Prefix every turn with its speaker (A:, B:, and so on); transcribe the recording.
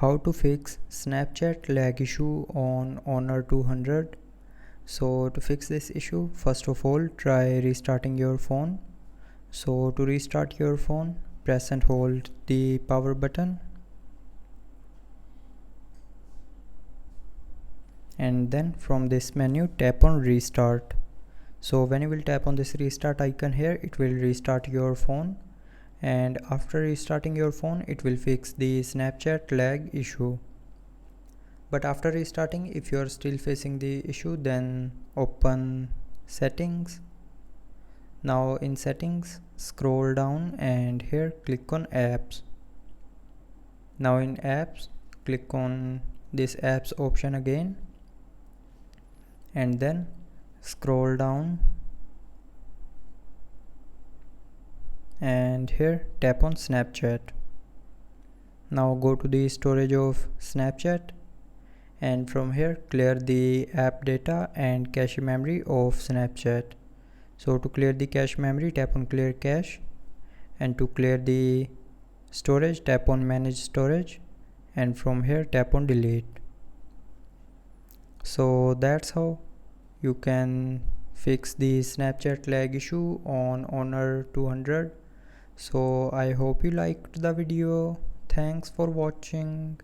A: How to fix Snapchat lag issue on Honor 200. So to fix this issue, first of all try restarting your phone. So to restart your phone, press and hold the power button, and then from this menu tap on restart. So when you will tap on this restart icon here, it will restart your phone, and after restarting your phone it will fix the Snapchat lag issue. But after restarting, if you are still facing the issue, then open settings. Now in settings, scroll down and here click on apps. Now in apps, click on this apps option again, and then scroll down and here tap on Snapchat. Now go to the storage of Snapchat, and from here clear the app data and cache memory of Snapchat. So to clear the cache memory, tap on clear cache, and to clear the storage, tap on manage storage, and from here tap on delete. So that's how you can fix the Snapchat lag issue on Honor 200. So I hope you liked the video. Thanks for watching.